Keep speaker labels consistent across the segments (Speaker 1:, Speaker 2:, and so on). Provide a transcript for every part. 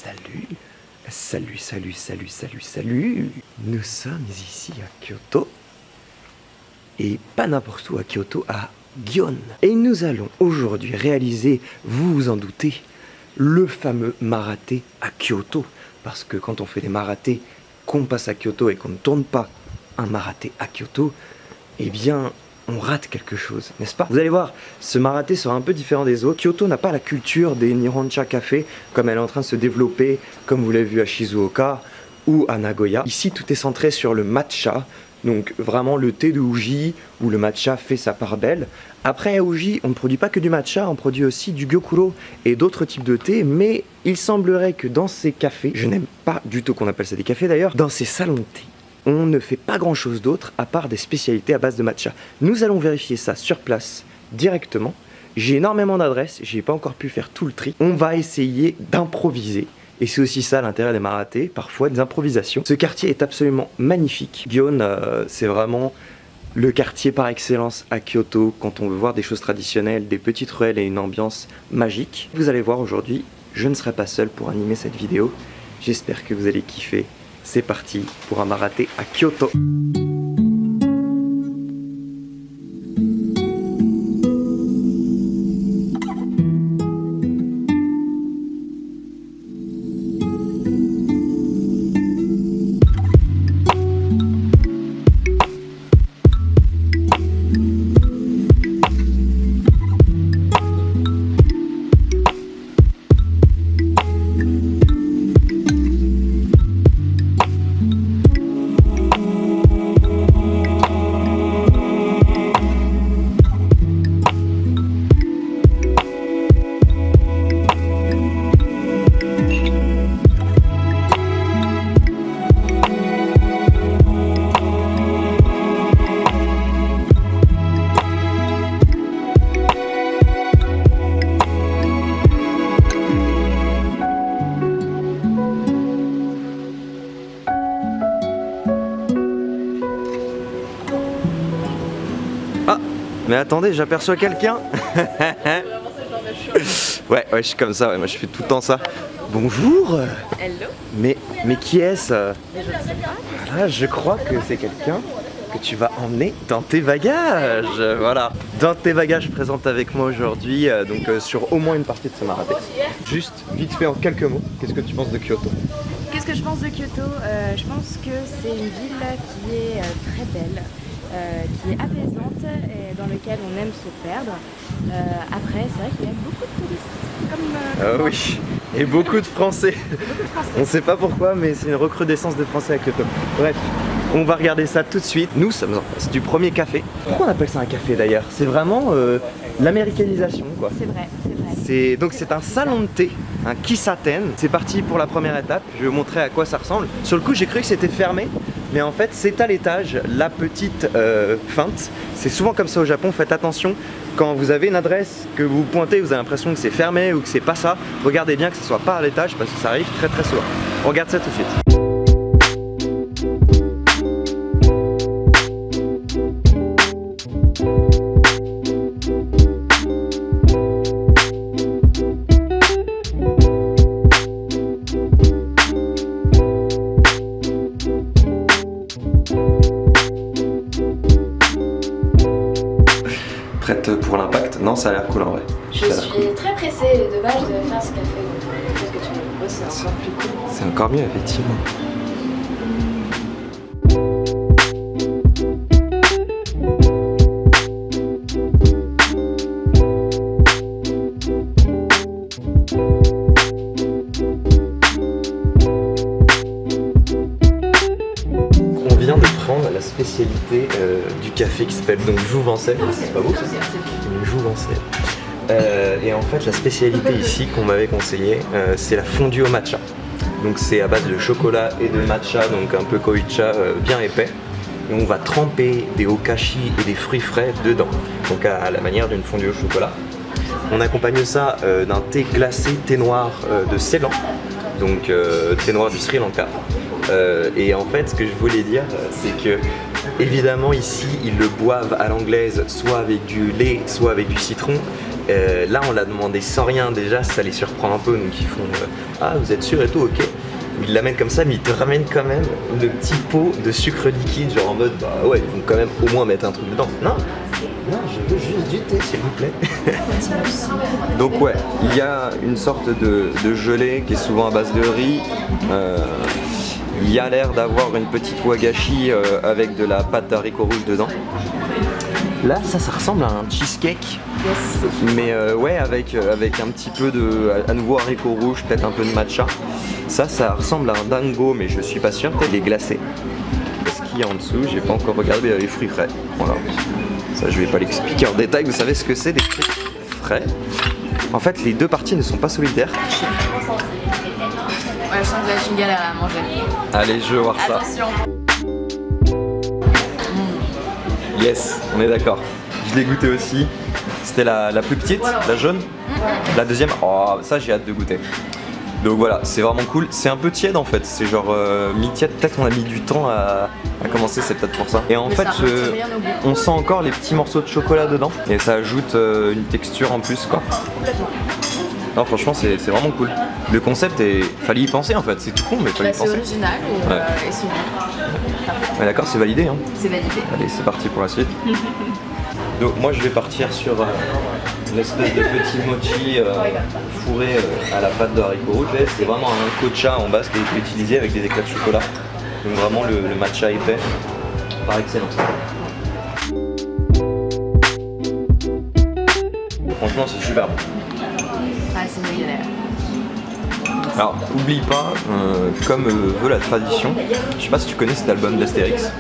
Speaker 1: Salut. Nous sommes ici à Kyoto. Et pas n'importe où à Kyoto, à Gion. Et nous allons aujourd'hui réaliser, vous vous en doutez, le fameux marathé à Kyoto. Parce que quand on fait des marathés, qu'on passe à Kyoto et qu'on ne tourne pas un marathé à Kyoto, eh bien, on rate quelque chose, n'est-ce pas? Vous allez voir, ce marathé sera un peu différent des autres. Kyoto n'a pas la culture des Nihoncha Café, comme elle est en train de se développer, comme vous l'avez vu à Shizuoka ou à Nagoya. Ici, tout est centré sur le matcha, donc vraiment le thé de Uji, où le matcha fait sa part belle. Après, à Uji, on ne produit pas que du matcha, on produit aussi du gyokuro et d'autres types de thé, mais il semblerait que dans ces cafés, je n'aime pas du tout qu'on appelle ça des cafés d'ailleurs, dans ces salons de thé, on ne fait pas grand chose d'autre à part des spécialités à base de matcha. Nous allons vérifier ça sur place directement. J'ai énormément d'adresses, j'ai pas encore pu faire tout le tri. On va essayer d'improviser. Et c'est aussi ça l'intérêt des marathés, parfois des improvisations. Ce quartier est absolument magnifique. Gion, c'est vraiment le quartier par excellence à Kyoto quand on veut voir des choses traditionnelles, des petites ruelles et une ambiance magique. Vous allez voir aujourd'hui, je ne serai pas seul pour animer cette vidéo. J'espère que vous allez kiffer. C'est parti pour un marathé à Kyoto. Mais attendez, j'aperçois quelqu'un. Ouais, je suis comme ça, ouais, moi je fais tout le temps ça. Bonjour.
Speaker 2: Hello.
Speaker 1: Mais qui est-ce?
Speaker 2: Je ne sais pas.
Speaker 1: Ah, je crois que c'est quelqu'un que tu vas emmener dans tes bagages. Voilà, dans tes bagages présente avec moi aujourd'hui, sur au moins une partie de ce marathon. Juste, vite fait en quelques mots, qu'est-ce que tu penses de Kyoto?
Speaker 2: Qu'est-ce que je pense de Kyoto? Je pense que c'est une ville qui est très belle. Qui est apaisante et dans lequel on aime se perdre. Après, c'est vrai qu'il y a beaucoup de touristes.
Speaker 1: Oui, et beaucoup de Français. On ne sait pas pourquoi, mais c'est une recrudescence des Français à Kyoto. Bref, on va regarder ça tout de suite. Nous sommes en face du premier café. Pourquoi on appelle ça un café d'ailleurs? C'est vraiment l'américanisation, quoi.
Speaker 2: C'est vrai.
Speaker 1: Donc c'est un salon de thé, un Kisaten. C'est parti pour la première étape, je vais vous montrer à quoi ça ressemble. Sur le coup j'ai cru que c'était fermé, mais en fait c'est à l'étage, la petite feinte. C'est souvent comme ça au Japon, faites attention. Quand vous avez une adresse que vous pointez, vous avez l'impression que c'est fermé ou que c'est pas ça, regardez bien que ce soit pas à l'étage parce que ça arrive très souvent. On regarde ça tout de suite. Prête pour l'impact? Non, ça a l'air cool en vrai.
Speaker 3: Je suis très pressée de base de faire ce café, donc peut-être que tu me proposes, c'est encore plus cool.
Speaker 1: C'est encore mieux, effectivement. On vient de prendre la spécialité du café qui s'appelle donc Jouvencel. C'est pas beau ça? Une Jouvencel. Et en fait la spécialité ici qu'on m'avait conseillé, c'est la fondue au matcha. Donc c'est à base de chocolat et de matcha, donc un peu koicha bien épais. Et on va tremper des okashi et des fruits frais dedans, donc à la manière d'une fondue au chocolat. On accompagne ça d'un thé glacé, thé noir de Ceylan, donc thé noir du Sri Lanka. Et en fait, ce que je voulais dire, c'est que évidemment ici, ils le boivent à l'anglaise, soit avec du lait, soit avec du citron. là on l'a demandé sans rien déjà, ça les surprend un peu, donc ils font ah vous êtes sûr et tout, ok. Ils l'amènent comme ça, mais ils te ramènent quand même le petit pot de sucre liquide, genre en mode bah ouais, ils vont quand même au moins mettre un truc dedans. Non, je veux juste du thé s'il vous plaît. Donc ouais, il y a une sorte de gelée qui est souvent à base de riz. Il y a l'air d'avoir une petite wagashi avec de la pâte d'haricots rouges dedans. Là, ça ressemble à un cheesecake.
Speaker 2: Yes.
Speaker 1: Mais ouais, avec un petit peu de, à nouveau haricots rouges, peut-être un peu de matcha. Ça ressemble à un dango, mais je suis pas sûr, peut-être il est glacé. Ce qu'il y a en dessous, j'ai pas encore regardé, les fruits frais. Voilà. Ça, je vais pas l'expliquer en détail, vous savez ce que c'est des fruits frais. En fait, les deux parties ne sont pas solidaires.
Speaker 2: Ouais, je sens que ça va être une galère à manger.
Speaker 1: Allez, je veux voir ça.
Speaker 2: Attention.
Speaker 1: Yes, on est d'accord. Je l'ai goûté aussi. C'était la plus petite, la jaune. La deuxième, oh, ça j'ai hâte de goûter. Donc voilà, c'est vraiment cool. C'est un peu tiède en fait. C'est genre mi-tiède. Peut-être qu'on a mis du temps à commencer, c'est peut-être pour ça. Et en fait, on sent encore les petits morceaux de chocolat dedans. Et ça ajoute une texture en plus quoi. Non, franchement, c'est vraiment cool. Le concept est. Fallait y penser en fait. C'est tout con, mais fallait y penser.
Speaker 2: C'est original et c'est bon.
Speaker 1: Ouais, d'accord, c'est validé. Hein.
Speaker 2: C'est validé.
Speaker 1: Allez, c'est parti pour la suite. Donc, moi, je vais partir sur l'espèce de petit mochi fourré à la pâte de haricots rouges. C'est vraiment un kocha en base qui a été utilisé avec des éclats de chocolat. Donc, vraiment le matcha épais par excellence. Franchement, c'est super bon.
Speaker 2: Ah, c'est une galère.
Speaker 1: Alors, oublie pas, comme veut la tradition, je sais pas si tu connais cet album d'Astérix.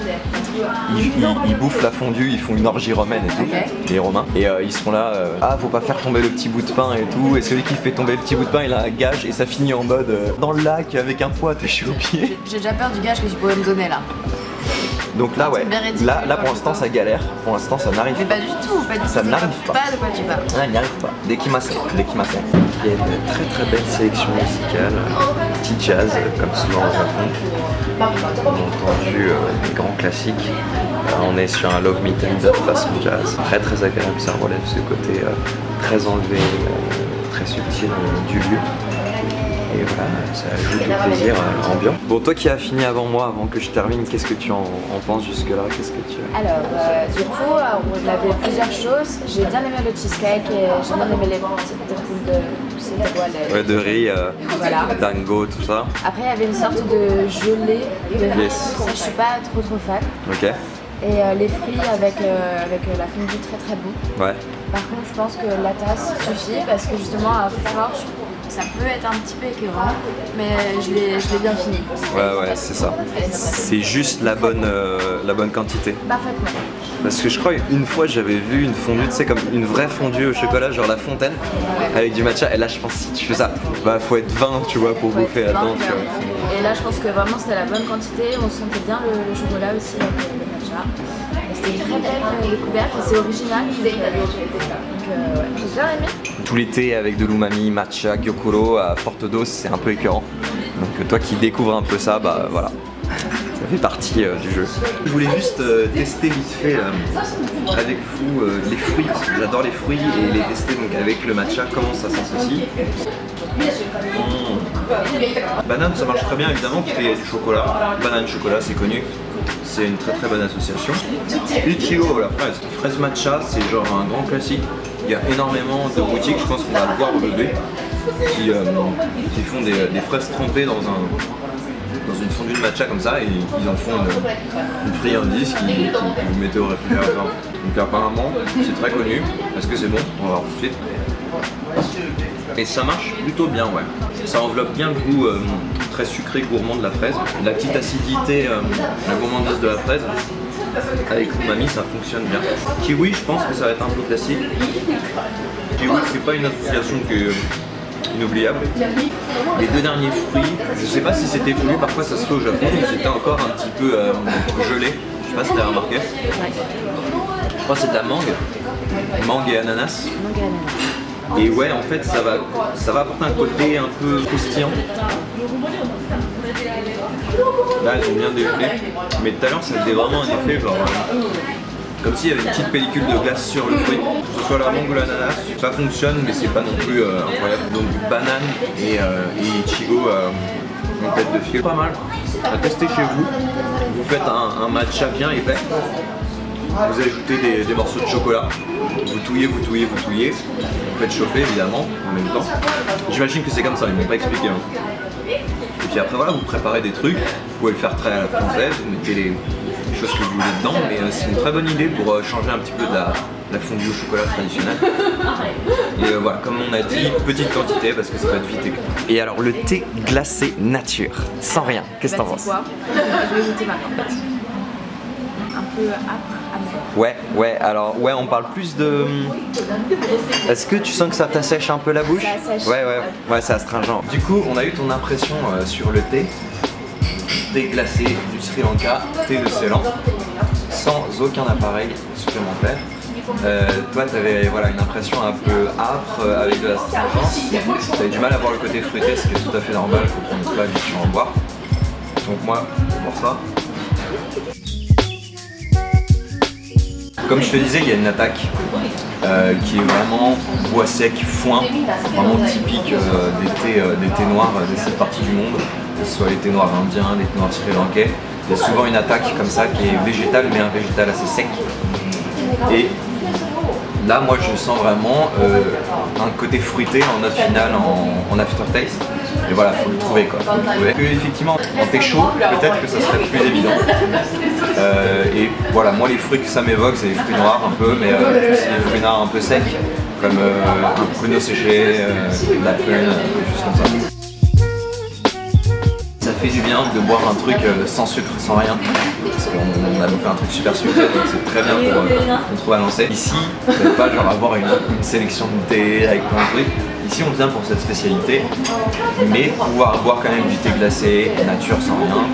Speaker 1: Ils bouffent la fondue, ils font une orgie romaine et tout, okay. Les Romains. Et ils seront là, ah faut pas faire tomber le petit bout de pain et tout. Et celui qui fait tomber le petit bout de pain, il a un gage et ça finit en mode dans le lac avec un poids attaché au pied.
Speaker 2: J'ai déjà peur du gage que tu pourrais me donner là.
Speaker 1: Donc là ouais, là pour l'instant ça galère, pour l'instant ça n'arrive pas.
Speaker 2: Mais pas du tout, pas du tout.
Speaker 1: Ça n'arrive pas.
Speaker 2: Pas de quoi tu parles.
Speaker 1: Ah, il n'y arrive pas. Dekimasen. Il y a une très très belle sélection musicale, petit jazz comme souvent au Japon. On a entendu des grands classiques. On est sur un Love Me Tender façon jazz. Très très agréable, ça relève ce côté très enlevé, très subtil du lieu. Et voilà, ça ajoute du plaisir ambiant. Bon, toi qui as fini avant moi, avant que je termine, qu'est-ce que tu en penses jusque-là? Qu'est-ce que tu...
Speaker 2: Alors, du coup, on avait plusieurs choses. J'ai bien aimé le cheesecake et j'ai bien aimé les petites boules de...
Speaker 1: Ouais, de riz, voilà. Dango, tout ça.
Speaker 2: Après, il y avait une sorte de gelée de riz.
Speaker 1: Yes.
Speaker 2: Ça, je suis pas trop fan.
Speaker 1: Ok.
Speaker 2: Et les fruits avec la fondue très très bon.
Speaker 1: Ouais.
Speaker 2: Par contre, je pense que la tasse suffit parce que justement, à force, ça peut être un petit peu écœurant, mais je l'ai bien fini.
Speaker 1: Ouais, c'est ça. C'est juste la bonne quantité.
Speaker 2: Parfaitement.
Speaker 1: Parce que je crois une fois j'avais vu une fondue, tu sais, comme une vraie fondue au chocolat, genre la fontaine, avec du matcha. Et là, je pense que si tu fais ça, bah faut être 20, tu vois, pour bouffer là-dedans.
Speaker 2: Et là, je pense que vraiment c'était la bonne quantité. On sentait bien le chocolat aussi avec le matcha. C'était une très belle découverte et c'est original. Donc ouais, j'ai bien aimé.
Speaker 1: Tout l'été avec de l'umami, matcha, gyokuro à forte dose, c'est un peu écœurant. Donc toi qui découvres un peu ça, bah voilà, ça fait partie du jeu. Je voulais juste tester vite fait avec vous les fruits, parce que j'adore les fruits et les tester donc avec le matcha, comment ça s'associe. Banane, ça marche très bien évidemment, parce qu'il y a du chocolat. Banane, chocolat, c'est connu. C'est une très très bonne association. Ichigo, la fraise. Fraise matcha, c'est genre un grand classique. Il y a énormément de boutiques, je pense qu'on va le voir aujourd'hui, qui font des fraises trempées dans une fondue de matcha comme ça, et ils en font une friandise qui vous mettez au réfrigérateur. Donc apparemment, c'est très connu, parce que c'est bon, on va voir tout de suite. Et ça marche plutôt bien, ouais. Ça enveloppe bien le goût très sucré, gourmand de la fraise. La petite acidité, la gourmandise de la fraise. Avec l'umami, ça fonctionne bien. Kiwi, je pense que ça va être un peu classique. Kiwi, c'est pas une association qui est inoubliable. Les deux derniers fruits, je sais pas si c'était voulu, parfois ça se fait au Japon, mais c'était encore un petit peu gelé. Je sais pas si t'as remarqué. Je crois que c'est de la mangue. Mangue et ananas. Et ouais, en fait, ça va apporter un côté un peu croustillant. Là, elles ont bien dégelé. Mais tout à l'heure, ça faisait vraiment un effet genre
Speaker 4: Comme s'il y avait une petite pellicule de glace sur le fruit. Que ce soit la mangue ou l'ananas, ça fonctionne mais c'est pas non plus incroyable. Donc banane et ichigo en tête de file. Pas mal. À tester chez vous. Vous faites un matcha bien épais. Vous ajoutez des morceaux de chocolat. Vous touillez. Vous faites chauffer évidemment en même temps. J'imagine que c'est comme ça, ils m'ont pas expliqué. Hein. Et puis après voilà, vous préparez des trucs. Vous pouvez le faire très à la française, vous mettez les choses que vous voulez dedans. Mais c'est une très bonne idée pour changer un petit peu de la fondue au chocolat traditionnelle. Et voilà, comme on a dit, petite quantité parce que ça va être vite écrit.
Speaker 1: Et alors le thé glacé nature, sans rien, qu'est-ce que t'en penses?
Speaker 2: Je vais goûter maintenant. Un peu âpre, amer.
Speaker 1: Ouais, on parle plus de... Est-ce que tu sens que ça t'assèche un peu la bouche?
Speaker 2: Ça assèche.
Speaker 1: Ouais, c'est astringent.
Speaker 4: Du coup, on a eu ton impression sur le thé. Thé glacé du Sri Lanka, thé de Ceylan, sans aucun appareil supplémentaire. Toi, tu avais une impression un peu âpre avec de l'astringence. Tu avais du mal à voir le côté fruité, ce qui est tout à fait normal quand on n'est pas habitué à en boire. Donc moi, c'est pour ça. Comme je te disais, il y a une attaque qui est vraiment bois sec, foin, vraiment typique des thés noirs de cette partie du monde, que ce soit les thés noirs indiens, les thés noirs sri-lankais. Il y a souvent une attaque comme ça qui est végétale, mais un végétal assez sec. Et là, moi, je sens vraiment un côté fruité en note finale, en aftertaste. Et voilà, faut le trouver quoi. Effectivement, en thé chaud, peut-être que ça serait plus évident. Et voilà, moi les fruits que ça m'évoque, c'est les fruits noirs un peu, mais c'est des fruits noirs un peu secs, comme le pruneau séché, la prune, des choses comme ça. Ça fait du bien de boire un truc sans sucre, sans rien, parce qu'on a bouffé un truc super sucré, donc c'est très bien pour contrebalancer. Ici, vous n'allez pas genre avoir une sélection de thé avec plein de trucs. Ici, on vient pour cette spécialité, mais pouvoir boire quand même du thé glacé, nature, sans rien,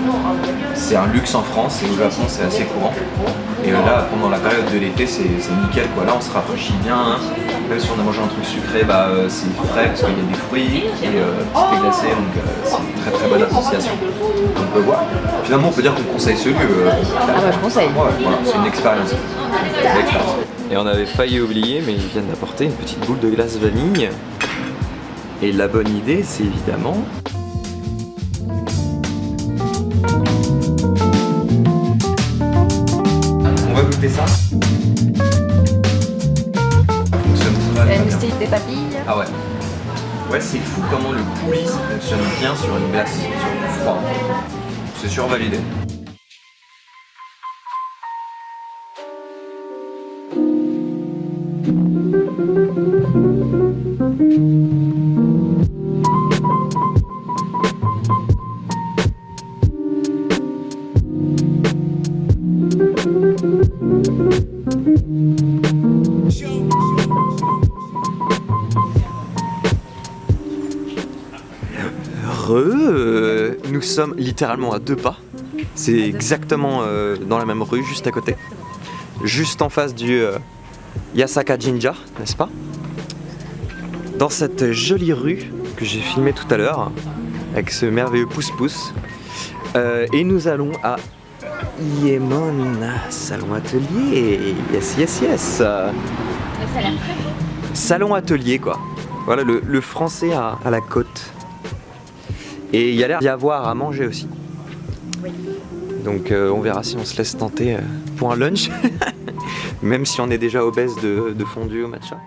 Speaker 4: c'est un luxe en France et au Japon, c'est assez courant. Et là, pendant la période de l'été, c'est nickel quoi. Là, on se rafraîchit bien. Hein. Même si on a mangé un truc sucré, c'est frais parce qu'il y a des fruits et thé glacé, donc c'est une très très bonne association. On peut voir. Finalement, on peut dire qu'on conseille ce lieu.
Speaker 2: Je conseille.
Speaker 4: Ouais, voilà, c'est une expérience.
Speaker 1: Et on avait failli oublier, mais ils viennent d'apporter une petite boule de glace vanille. Et la bonne idée, c'est évidemment... On va goûter ça. Ça fonctionne très bien.
Speaker 2: Style des papilles.
Speaker 4: Ah ouais. Ouais, c'est fou comment le coulis fonctionne bien sur une glace, sur du froid. C'est survalidé.
Speaker 1: Nous sommes littéralement à 2 pas. C'est exactement dans la même rue, juste à côté. Juste en face du Yasaka Jinja, n'est-ce pas? Dans cette jolie rue que j'ai filmée tout à l'heure, avec ce merveilleux pouce-pouce. Et nous allons à Iemon, salon atelier. Yes.
Speaker 2: Ça a l'air très beau.
Speaker 1: Salon atelier quoi. Voilà le français à la côte. Et il y a l'air d'y avoir à manger aussi.
Speaker 2: Oui.
Speaker 1: Donc on verra si on se laisse tenter pour un lunch. Même si on est déjà obèse de fondue au matcha.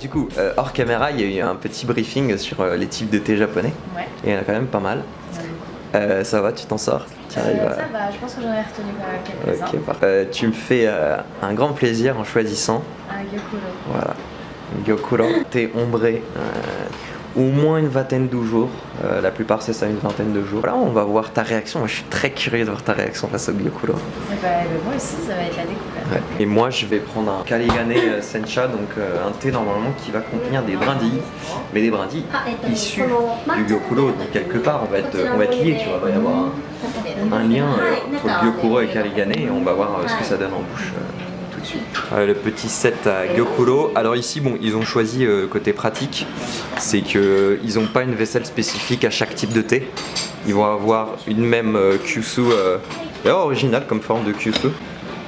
Speaker 1: du coup, hors caméra, il y a eu un petit briefing sur les types de thé japonais.
Speaker 2: Ouais.
Speaker 1: Et il y en a quand même pas mal. Ça va, tu t'en sors?
Speaker 2: Ça va, je pense que j'en ai retenu quelques-uns.
Speaker 1: Ok, parfait. Tu me fais un grand plaisir en choisissant.
Speaker 2: Un Gyokuro.
Speaker 1: Voilà. Gyokuro, thé ombré. Au moins une vingtaine de jours. La plupart, c'est ça, une vingtaine de jours. Voilà, on va voir ta réaction. Moi, je suis très curieux de voir ta réaction face au Gyokuro.
Speaker 2: Moi aussi, ça va être la découverte.
Speaker 1: Ouais. Et moi, je vais prendre un Kaligane Sencha, donc un thé normalement qui va contenir des brindilles, mais des brindilles issues du Gyokuro. Donc quelque part, on va être liés, tu vois. Il va y avoir un lien entre le Gyokuro et Kaligane, et on va voir ce que ça donne en bouche. Tout de suite. Le petit set à Gyokuro. Alors ici, bon, ils ont choisi côté pratique, c'est que ils n'ont pas une vaisselle spécifique à chaque type de thé. Ils vont avoir une même kyusu, originale comme forme de kyusu.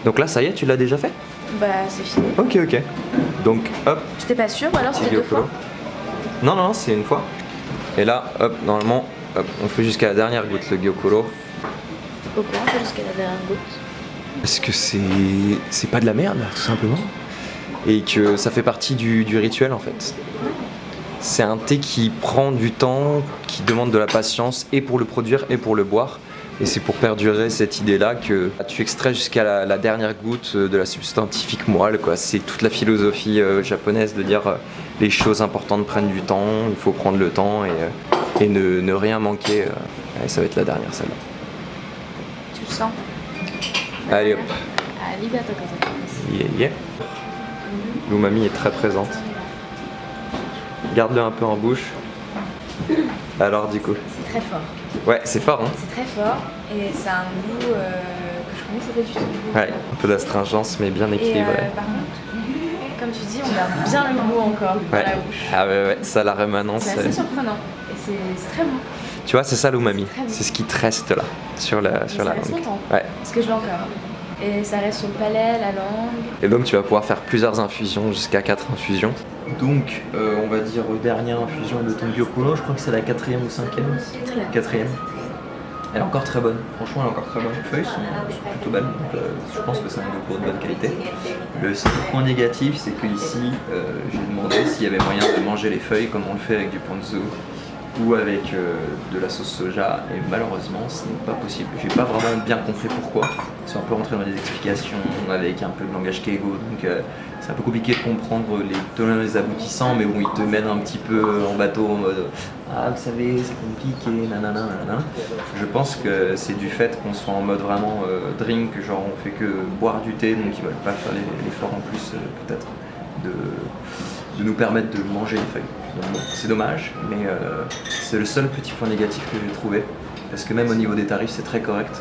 Speaker 1: Donc là, ça y est, tu l'as déjà fait?
Speaker 2: Bah, c'est fini.
Speaker 1: Ok. Donc hop.
Speaker 2: J'étais pas sûre, ou alors c'était 2 fois?
Speaker 1: Non, c'est une fois. Et là, hop, normalement, hop, on fait jusqu'à la dernière goutte le Gyokuro.
Speaker 2: Pourquoi on fait jusqu'à la dernière goutte?
Speaker 1: Parce que c'est pas de la merde, tout simplement. Et que ça fait partie du rituel en fait. C'est un thé qui prend du temps, qui demande de la patience et pour le produire et pour le boire. Et c'est pour perdurer cette idée-là que tu extrais jusqu'à la dernière goutte de la substantifique moelle, quoi. C'est toute la philosophie japonaise de dire les choses importantes prennent du temps, il faut prendre le temps et ne rien manquer. Et ça va être la dernière celle-là.
Speaker 2: Tu le sens?
Speaker 1: Allez hop.
Speaker 2: Arigato gozaimasu.
Speaker 1: Yeah. L'umami est très présente. Garde-le un peu en bouche. Alors du coup.
Speaker 2: C'est très fort.
Speaker 1: Ouais, c'est fort hein.
Speaker 2: C'est très fort et ça a un goût que je connaissais pas du tout.
Speaker 1: Ouais, un peu d'astringence mais bien équilibré.
Speaker 2: Par contre, comme tu dis, on a bien le goût encore dans la bouche.
Speaker 1: Ah ouais, ça a la rémanence.
Speaker 2: C'est assez surprenant et c'est très bon.
Speaker 1: Tu vois, c'est ça l'umami.
Speaker 2: Très bon.
Speaker 1: C'est ce qui te reste là, sur la
Speaker 2: reste
Speaker 1: langue.
Speaker 2: longtemps.
Speaker 1: Ouais.
Speaker 2: Parce que je l'ai encore. Et ça reste sur le palais, la langue.
Speaker 1: Et donc tu vas pouvoir faire plusieurs infusions, jusqu'à 4 infusions. Donc, on va dire dernière infusion de ton Gyokuro, je crois que c'est la 4e ou 5e. 4e. Elle est encore très bonne, franchement elle est encore très bonne. Les feuilles sont plutôt belles, donc je pense que c'est un Gyokuro de bonne qualité. Le seul point négatif, c'est que ici, j'ai demandé s'il y avait moyen de manger les feuilles comme on le fait avec du ponzu ou avec de la sauce soja, et malheureusement ce n'est pas possible. J'ai pas vraiment bien compris pourquoi. Ils sont un peu rentrés dans des explications avec un peu de langage keigo, donc c'est un peu compliqué de comprendre les tenants et les aboutissants, mais bon, ils te mènent un petit peu en bateau en mode ah vous savez c'est compliqué, nanana. Je pense que c'est du fait qu'on soit en mode vraiment drink, genre on fait que boire du thé, donc ils veulent pas faire l'effort en plus peut-être de nous permettre de manger les feuilles. Donc bon, c'est dommage, mais c'est le seul petit point négatif que j'ai trouvé, parce que même au niveau des tarifs c'est très correct,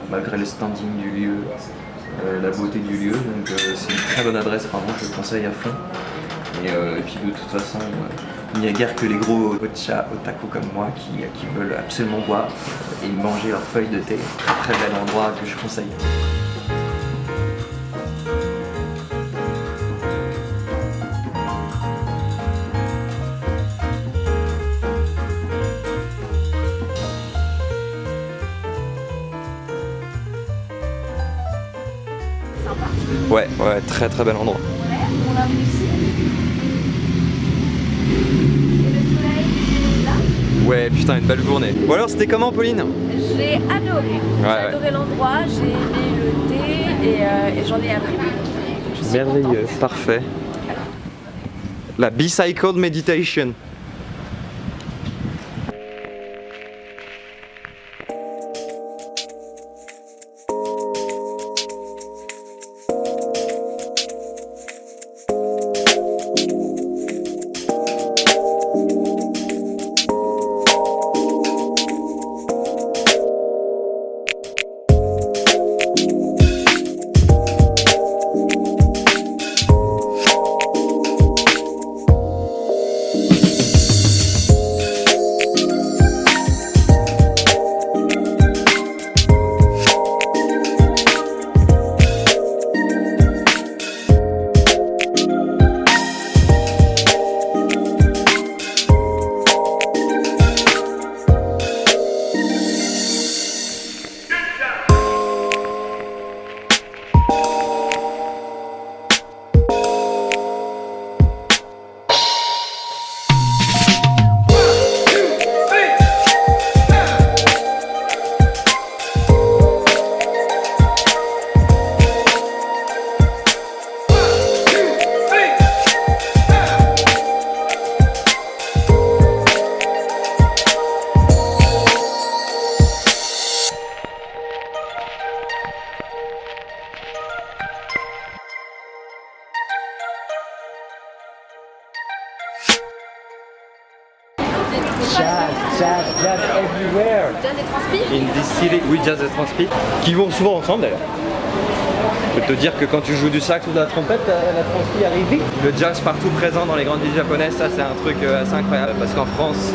Speaker 1: malgré le standing du lieu, la beauté du lieu, donc c'est une très bonne adresse, vraiment je le conseille à fond. Et puis de toute façon, il n'y a guère que les gros ocha otaku comme moi qui veulent absolument boire et manger leurs feuilles de thé. Très bel endroit que je conseille. Ouais, très très bel endroit.
Speaker 2: Ouais, on l'a réussi. Et le soleil est là.
Speaker 1: Ouais, putain, une belle journée. Bon alors, c'était comment, Pauline?
Speaker 2: J'ai adoré. J'ai adoré l'endroit, j'ai aimé le thé et j'en ai appris. Je suis
Speaker 1: Merveilleux,
Speaker 2: contente.
Speaker 1: parfait. La Bicycle Meditation. Jazz everywhere.
Speaker 3: Jazz et transpi.
Speaker 1: In this city, oui, jazz et transpi, qui vont souvent ensemble d'ailleurs. Je peux te dire que quand tu joues du sax ou de la trompette, la transpi arrive vite. Le jazz partout présent dans les grandes villes japonaises, ça c'est un truc assez incroyable parce qu'en France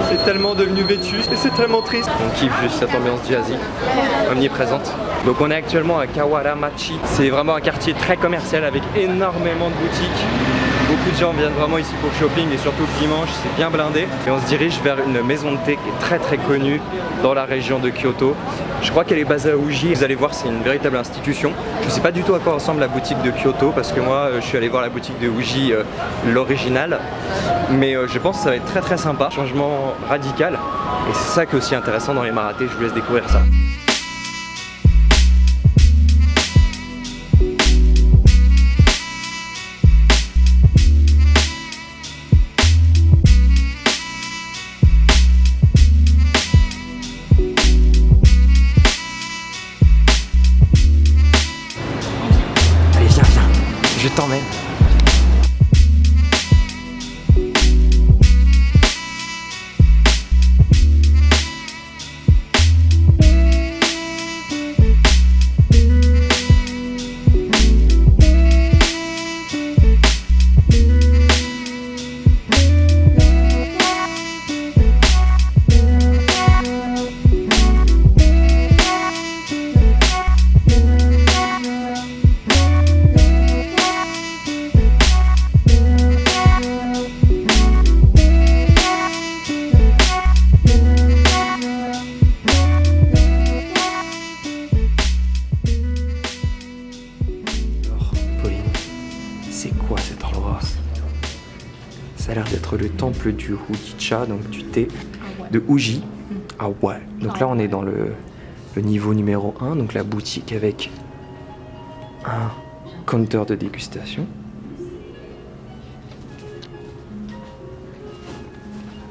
Speaker 1: c'est tellement devenu vétuste et c'est tellement triste. On kiffe juste cette ambiance jazzy, omniprésente. Donc on est actuellement à Kawaramachi. C'est vraiment un quartier très commercial avec énormément de boutiques. Beaucoup de gens viennent vraiment ici pour le shopping et surtout le dimanche, c'est bien blindé. Et on se dirige vers une maison de thé qui est très très connue dans la région de Kyoto. Je crois qu'elle est basée à Uji. Vous allez voir, c'est une véritable institution. Je ne sais pas du tout à quoi ressemble la boutique de Kyoto parce que moi, je suis allé voir la boutique de Uji, l'original. Mais je pense que ça va être très très sympa. Changement radical. Et c'est ça qui est aussi intéressant dans les marathés. Je vous laisse découvrir ça. Je t'emmène. C'est quoi cet endroit? Ça a l'air d'être le temple du Ujicha, donc du thé de Uji. Ah ouais. Donc là on est dans le niveau numéro 1, donc la boutique avec un compteur de dégustation.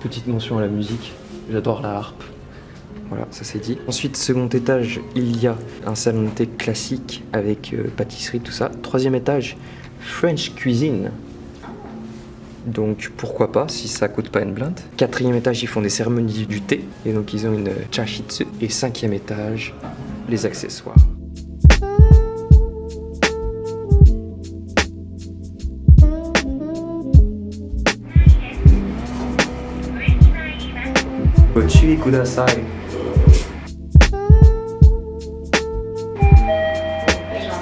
Speaker 1: Petite mention à la musique, j'adore la harpe. Voilà, ça c'est dit. Ensuite, second étage, il y a un salon de thé classique avec pâtisserie, tout ça. Troisième étage, French cuisine. Donc pourquoi pas, si ça coûte pas une blinde. Quatrième étage, ils font des cérémonies du thé. Et donc ils ont une chashitsu. Et cinquième étage, les accessoires. Gochu kudasai.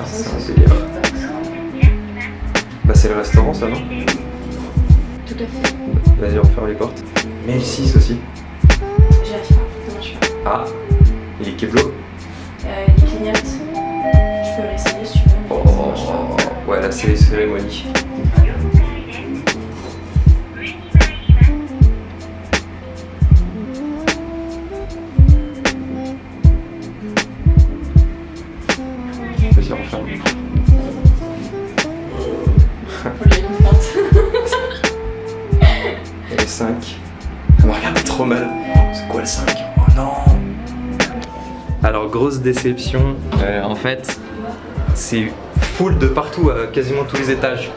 Speaker 1: C'est un délire. Bah c'est le restaurant ça, non?
Speaker 3: Tout à fait.
Speaker 1: Vas-y, on ferme les portes. Mais le 6 aussi.
Speaker 3: J'y arrive pas, ça marche pas.
Speaker 1: Ah, il est Keblo.
Speaker 3: Il clignote. Je peux réessayer si tu veux, mais ça marche pas.
Speaker 1: Ouais, là c'est les cérémonies. Vas-y, on ferme.
Speaker 3: Faut que j'aille une fente.
Speaker 1: Et le 5. Elle m'a regardé trop mal. C'est quoi le 5? Oh non! Alors, grosse déception. En fait, c'est full de partout, à quasiment tous les étages.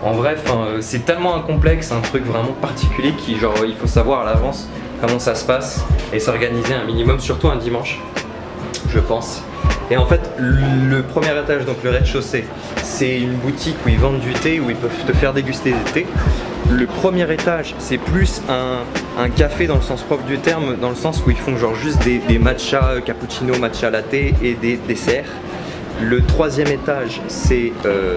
Speaker 1: En vrai, c'est tellement un complexe, un truc vraiment particulier qui, genre, il faut savoir à l'avance comment ça se passe et s'organiser un minimum, surtout un dimanche, je pense. Et en fait, le premier étage, donc le rez-de-chaussée, c'est une boutique où ils vendent du thé, où ils peuvent te faire déguster des thés. Le premier étage, c'est plus un café dans le sens propre du terme, dans le sens où ils font genre juste des matcha, cappuccino, matcha latte et des desserts. Le troisième étage, c'est,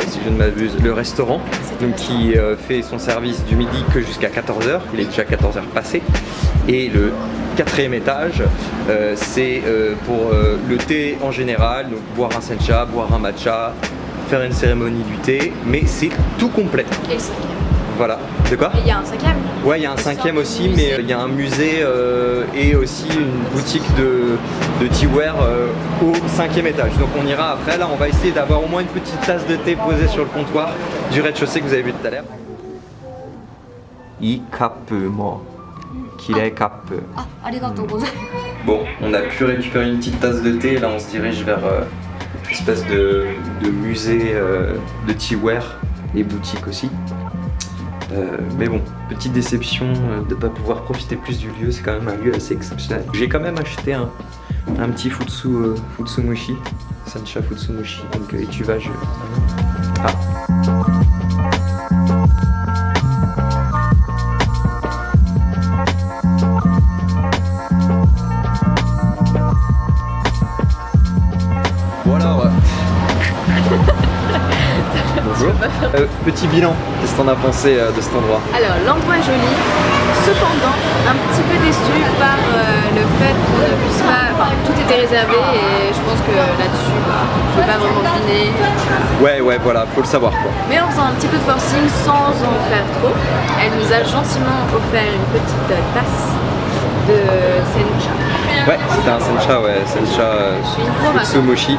Speaker 1: si je ne m'abuse, le restaurant, donc qui fait son service du midi que jusqu'à 14h, il est déjà 14h passé. Et le quatrième étage, c'est pour le thé en général, donc boire un sencha, boire un matcha, faire une cérémonie du thé, mais c'est tout complet.
Speaker 3: Et le cinquième.
Speaker 1: Voilà. De quoi?
Speaker 3: Et il y a un cinquième?
Speaker 1: Ouais, il y a un cinquième aussi, mais il y a un musée et aussi une boutique de teaware au cinquième étage. Donc on ira après. Là, on va essayer d'avoir au moins une petite tasse de thé posée sur le comptoir du rez-de-chaussée que vous avez vu tout à l'heure. Ikapumo. Kirei kapu.
Speaker 3: Ah, arigatou gozaimasu.
Speaker 1: Bon, on a pu récupérer une petite tasse de thé. Là, on se dirige vers une espèce de musée de teaware et boutique aussi. Mais bon, petite déception de ne pas pouvoir profiter plus du lieu, c'est quand même un lieu assez exceptionnel. J'ai quand même acheté un petit Futsumushi, Sancha Futsumushi, donc étuvage. Ah. Bon alors, bonjour. Petit bilan, qu'est-ce que t'en as pensé de cet endroit?
Speaker 2: Alors l'endroit est joli, cependant un petit peu déçu par le fait qu'on ne puisse pas, enfin tout était réservé et je pense que là-dessus on ne peut pas vraiment dîner.
Speaker 1: Ouais, voilà, faut le savoir quoi.
Speaker 2: Mais en faisant un petit peu de forcing sans en faire trop, elle nous a gentiment offert une petite tasse de sencha.
Speaker 1: Ouais, c'était un sencha, Futsumushi.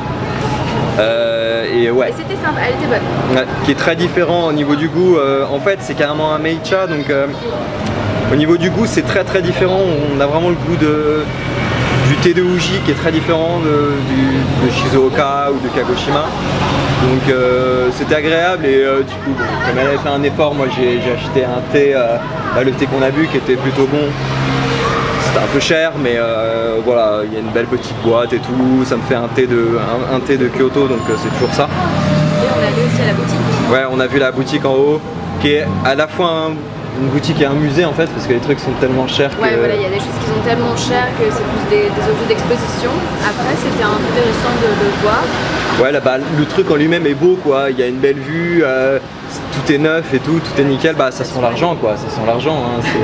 Speaker 1: Et ouais.
Speaker 2: Et c'était sympa, elle était bonne.
Speaker 1: Ouais, qui est très différent au niveau du goût. En fait, c'est carrément un meicha, donc au niveau du goût, c'est très différent. On a vraiment le goût du thé de Uji qui est très différent de Shizuoka ou de Kagoshima. Donc c'était agréable et du coup, bon, comme elle avait fait un effort, moi j'ai acheté un thé, le thé qu'on a bu qui était plutôt bon. C'était un peu cher, mais voilà, il y a une belle petite boîte et tout. Ça me fait un thé de Kyoto, donc c'est toujours ça.
Speaker 2: Et on allait aussi à la boutique.
Speaker 1: Ouais, on a vu la boutique en haut, qui est à la fois une boutique et un musée en fait, parce que les trucs sont tellement chers que...
Speaker 2: Ouais, voilà, il y a des choses qui sont tellement chères que c'est plus des objets d'exposition. Après, c'était intéressant de voir.
Speaker 1: Ouais, là-bas, le truc en lui-même est beau, quoi. Il y a une belle vue, tout est neuf et tout est nickel. Bah, ça sent l'argent, quoi. Ça sent l'argent, hein. Faut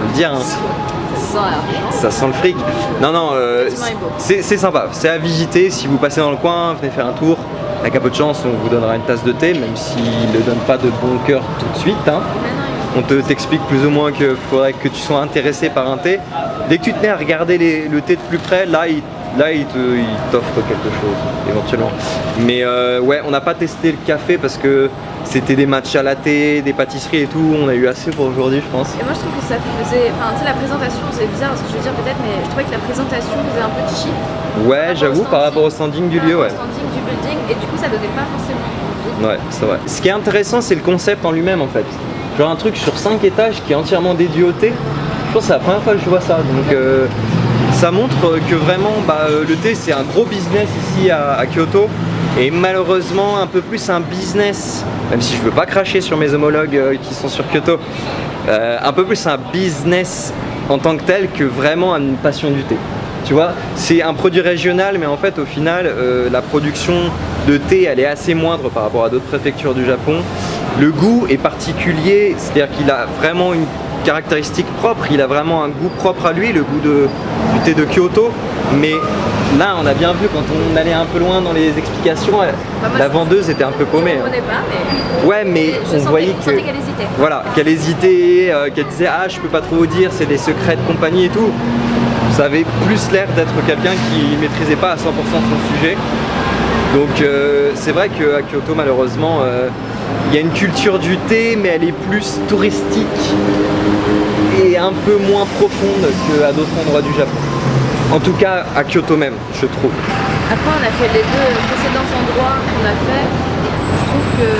Speaker 1: le dire. Hein.
Speaker 2: Ça sent l'argent.
Speaker 1: Ça sent le fric. Non, c'est sympa. C'est à visiter. Si vous passez dans le coin, venez faire un tour. Avec un peu de chance, on vous donnera une tasse de thé, même s'il ne donne pas de bon cœur tout de suite. Hein. On t'explique plus ou moins qu'il faudrait que tu sois intéressé par un thé. Dès que tu te mets à regarder le thé de plus près, là il t'offre quelque chose, éventuellement. Mais ouais, on n'a pas testé le café parce que c'était des matchas latte, des pâtisseries et tout. On a eu assez pour aujourd'hui, je pense.
Speaker 2: Et moi, je trouve que ça faisait... Enfin, tu sais, la présentation, c'est bizarre ce que je veux dire peut-être, mais je trouvais que la présentation faisait un peu cheap.
Speaker 1: Ouais, j'avoue, par rapport au standing du lieu, ouais.
Speaker 2: Au standing du building, et du coup, ça donnait pas forcément envie.
Speaker 1: Ouais, c'est vrai. Ce qui est intéressant, c'est le concept en lui-même, en fait. Genre un truc sur 5 étages qui est entièrement dédié au thé. Je pense que c'est la première fois que je vois ça. Donc ça montre que vraiment le thé c'est un gros business ici à Kyoto. Et malheureusement un peu plus un business, même si je veux pas cracher sur mes homologues qui sont sur Kyoto, un peu plus un business en tant que tel que vraiment une passion du thé. Tu vois, c'est un produit régional, mais en fait au final la production de thé elle est assez moindre par rapport à d'autres préfectures du Japon. Le goût est particulier, c'est-à-dire qu'il a vraiment une caractéristique propre, il a vraiment un goût propre à lui, le goût du thé de Kyoto. Mais là, on a bien vu quand on allait un peu loin dans les explications, la vendeuse était un peu paumée.
Speaker 2: Je ne connais pas, mais...
Speaker 1: Ouais, mais on voyait
Speaker 2: qu'elle hésitait.
Speaker 1: Voilà, qu'elle hésitait, qu'elle disait « Ah, je peux pas trop vous dire, c'est des secrets de compagnie et tout ». Ça avait plus l'air d'être quelqu'un qui maîtrisait pas à 100% son sujet. Donc c'est vrai qu'à Kyoto, malheureusement, il y a une culture du thé, mais elle est plus touristique et un peu moins profonde qu'à d'autres endroits du Japon. En tout cas, à Kyoto même, je trouve.
Speaker 2: Après, on a fait les deux précédents endroits qu'on a fait. Je trouve que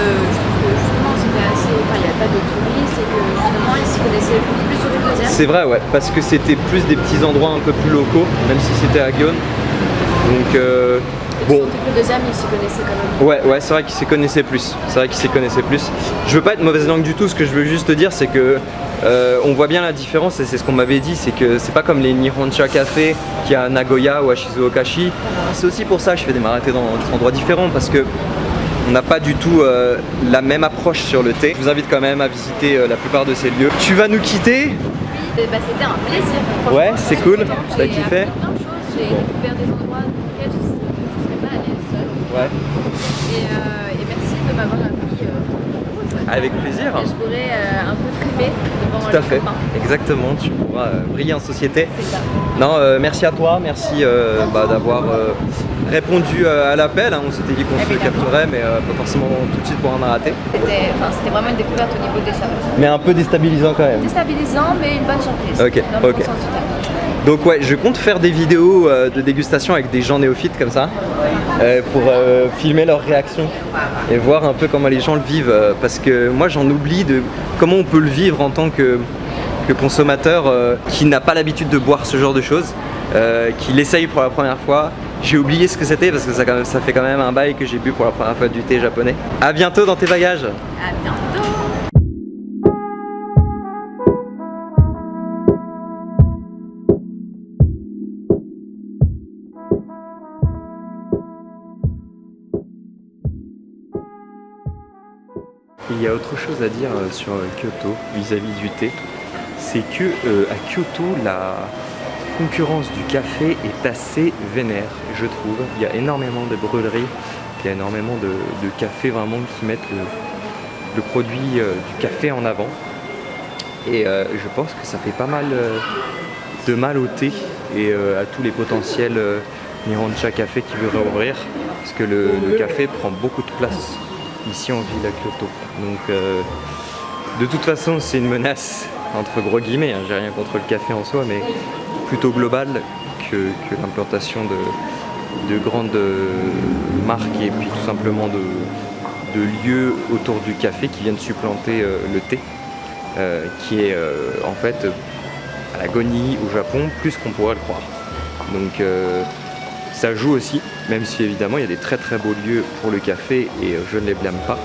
Speaker 2: justement, c'était assez... Enfin, il n'y a pas de touristes et que justement, ils s'y connaissaient beaucoup plus sur le deuxième.
Speaker 1: C'est vrai, ouais, parce que c'était plus des petits endroits un peu plus locaux, même si c'était à Gion. Donc... bon.
Speaker 2: Le deuxième, il s'y connaissait quand même.
Speaker 1: Ouais, c'est vrai qu'il s'y connaissait plus. Je veux pas être mauvaise langue du tout, ce que je veux juste te dire, c'est que on voit bien la différence, et c'est ce qu'on m'avait dit, c'est que c'est pas comme les Nihoncha Café qu'il y a à Nagoya ou à Shizuokashi. C'est aussi pour ça que je fais des marathons dans des endroits différents, parce que on n'a pas du tout la même approche sur le thé. Je vous invite quand même à visiter la plupart de ces lieux. Tu vas nous quitter?
Speaker 2: Oui, c'était un plaisir.
Speaker 1: Ouais, c'est cool. T'as kiffé?
Speaker 2: J'ai appris plein de choses, j'ai découvert des endroits dans lesquels je ne serais pas allée seule.
Speaker 1: Ouais.
Speaker 2: Et merci de m'avoir appris.
Speaker 1: Avec plaisir.
Speaker 2: Et je pourrais un peu frimer devant
Speaker 1: Tout à
Speaker 2: les
Speaker 1: fait,
Speaker 2: copains.
Speaker 1: exactement, tu pourras briller en société.
Speaker 2: C'est ça.
Speaker 1: Non, merci à toi, merci d'avoir répondu à l'appel. Hein. On s'était dit qu'on se capterait, mais pas forcément tout de suite pour un raté.
Speaker 2: C'était vraiment une découverte au niveau des saveurs.
Speaker 1: Mais un peu déstabilisant quand même.
Speaker 2: Déstabilisant, mais une bonne surprise.
Speaker 1: Ok,
Speaker 2: dans le
Speaker 1: ok.
Speaker 2: bon sens du terme.
Speaker 5: Donc ouais, je compte faire des vidéos de dégustation avec des gens néophytes comme ça pour filmer leurs réactions et voir un peu comment les gens le vivent parce que moi j'en oublie de comment on peut le vivre en tant que consommateur qui n'a pas l'habitude de boire ce genre de choses, qui l'essaye pour la première fois. J'ai oublié ce que c'était parce que ça fait quand même un bail que j'ai bu pour la première fois du thé japonais. À bientôt dans tes bagages.
Speaker 2: À bientôt.
Speaker 1: Il y a autre chose à dire sur Kyoto vis-à-vis du thé, c'est que à Kyoto la concurrence du café est assez vénère, je trouve. Il y a énormément de brûleries, il y a énormément de cafés vraiment qui mettent le produit du café en avant. Et je pense que ça fait pas mal de mal au thé et à tous les potentiels Nihoncha Café qui veulent réouvrir, parce que le café prend beaucoup de place ici en ville à Kyoto. Donc de toute façon c'est une menace entre gros guillemets, hein. J'ai rien contre le café en soi, mais plutôt globale que l'implantation de grandes marques et puis tout simplement de lieux autour du café qui viennent supplanter le thé, qui est en fait à l'agonie au Japon plus qu'on pourrait le croire. Donc ça joue aussi, même si évidemment il y a des très très beaux lieux pour le café et je ne les blâme pas.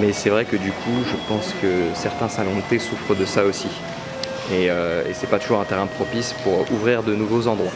Speaker 1: Mais c'est vrai que du coup je pense que certains salons de thé souffrent de ça aussi. Et c'est pas toujours un terrain propice pour ouvrir de nouveaux endroits.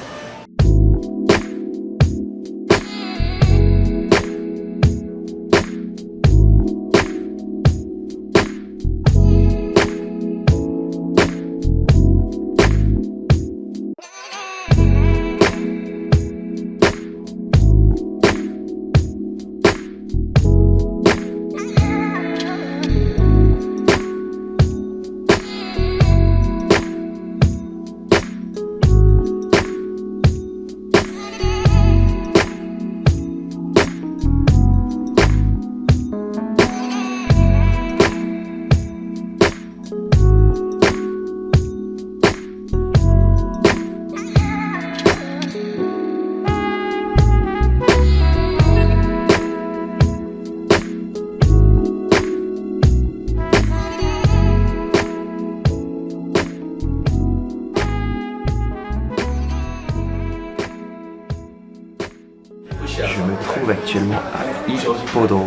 Speaker 1: Je me trouve actuellement à Ippodo,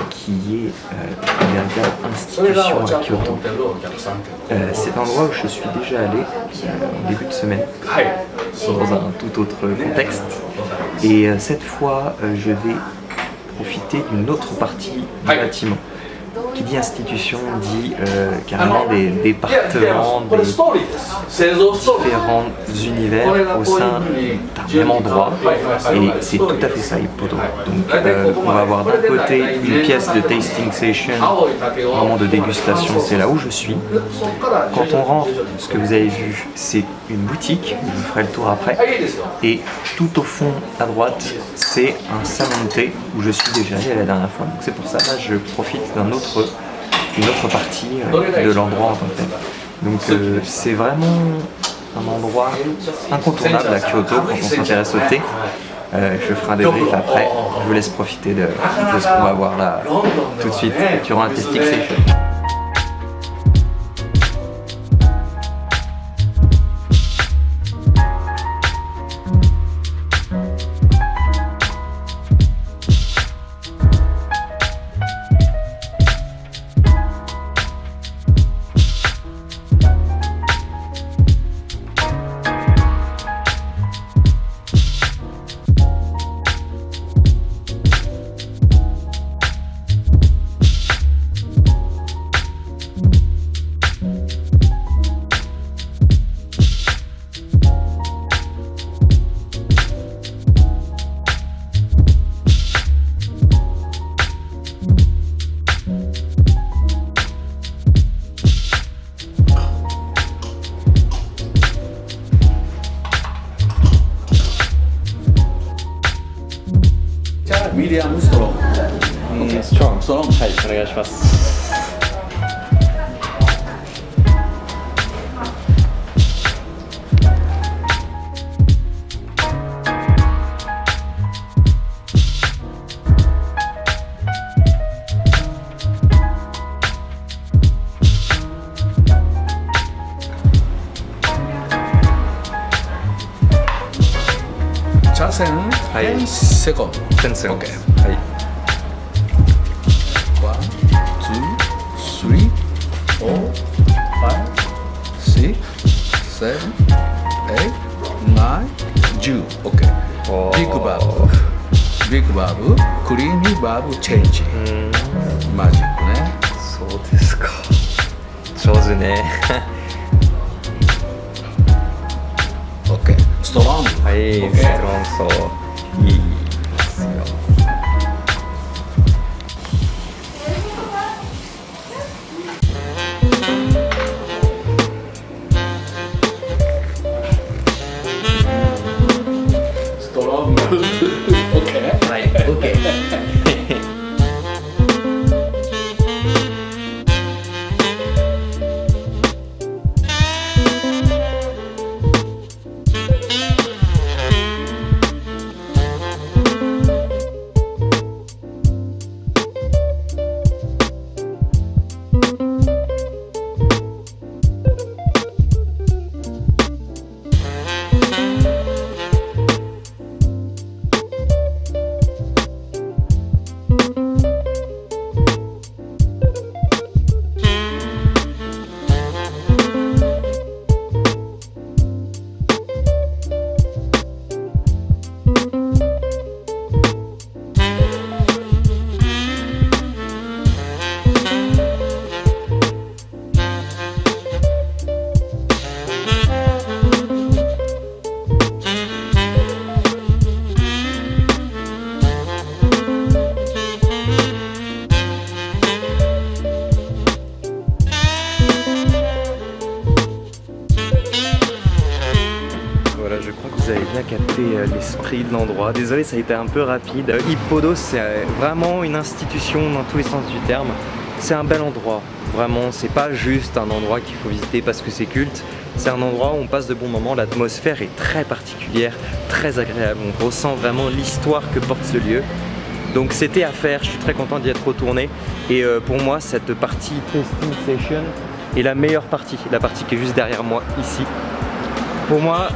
Speaker 1: qui est une véritable institution à Kyoto. C'est un endroit où je suis déjà allé en début de semaine, dans un tout autre contexte. Et cette fois, je vais profiter d'une autre partie du bâtiment. Qui dit institution dit carrément des départements, des différents univers au sein d'un même endroit, et c'est tout à fait ça Ippodo. Donc on va avoir d'un côté une pièce de tasting session, moment de dégustation, c'est là où je suis. Quand on rentre, ce que vous avez vu, c'est une boutique, je vous ferai le tour après, et tout au fond à droite, c'est un salon de thé où je suis déjà allé la dernière fois. Donc c'est pour ça, là je profite d'une autre partie de l'endroit en tant que tel. Donc c'est vraiment un endroit incontournable à Kyoto quand on s'intéresse au thé. Je ferai un débrief après, je vous laisse profiter de ce qu'on va voir là tout de suite durant la tasting session.
Speaker 6: Medium strong. Strong. Strong. はい、お願いします。
Speaker 5: はい
Speaker 6: 10 seconds.
Speaker 5: 10 seconds.
Speaker 6: OK。
Speaker 5: はい。
Speaker 6: 1, 2, 3, 4, 5, 6, 7, 8, 9, 10. OK。
Speaker 5: おー
Speaker 6: ビッグバブ。ビッグバブ、クリーミーバブチェンジ。マジックね。
Speaker 5: そうですか。上手ね。
Speaker 6: OK。ストロング。
Speaker 5: はい、
Speaker 6: OK
Speaker 5: ストロングそう。いいですよ。
Speaker 6: ストロング。OK。
Speaker 5: はい、OK。Voilà, je crois que vous avez bien capté l'esprit de l'endroit. Désolé, ça a été un peu rapide. Hippodos, c'est vraiment une institution dans tous les sens du terme. C'est un bel endroit, vraiment. C'est pas juste un endroit qu'il faut visiter parce que c'est culte. C'est un endroit où on passe de bons moments. L'atmosphère est très particulière, très agréable. On ressent vraiment l'histoire que porte ce lieu. Donc c'était à faire, je suis très content d'y être retourné. Et pour moi, cette partie testing session est la meilleure partie. La partie qui est juste derrière moi, ici. Pour moi,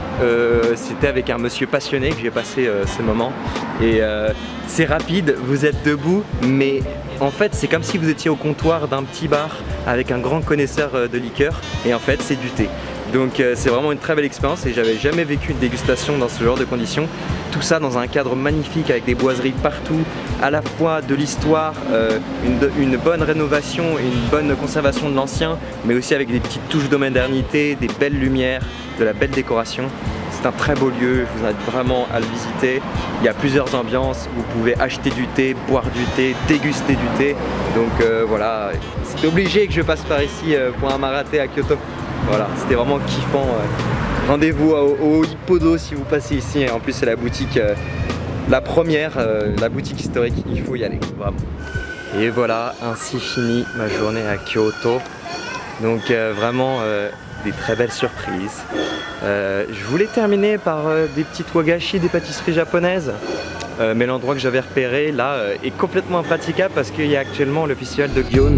Speaker 5: c'était avec un monsieur passionné que j'ai passé ce moment. Et c'est rapide, vous êtes debout, mais en fait c'est comme si vous étiez au comptoir d'un petit bar avec un grand connaisseur de liqueur. Et en fait c'est du thé. Donc c'est vraiment une très belle expérience et j'avais jamais vécu une dégustation dans ce genre de conditions. Tout ça dans un cadre magnifique avec des boiseries partout, à la fois de l'histoire, une bonne rénovation, une bonne conservation de l'ancien, mais aussi avec des petites touches de modernité, des belles lumières, de la belle décoration. C'est un très beau lieu, je vous invite vraiment à le visiter. Il y a plusieurs ambiances, vous pouvez acheter du thé, boire du thé, déguster du thé. Donc voilà, c'était obligé que je passe par ici pour un marathé à Kyoto. Voilà, c'était vraiment kiffant. Rendez-vous au Hippodos si vous passez ici. Et en plus c'est la boutique, la première, la boutique historique, il faut y aller, vraiment. Et voilà, ainsi finit ma journée à Kyoto. Donc vraiment des très belles surprises. Je voulais terminer par des petites wagashi, des pâtisseries japonaises. Mais l'endroit que j'avais repéré là est complètement impraticable parce qu'il y a actuellement le festival de Gion.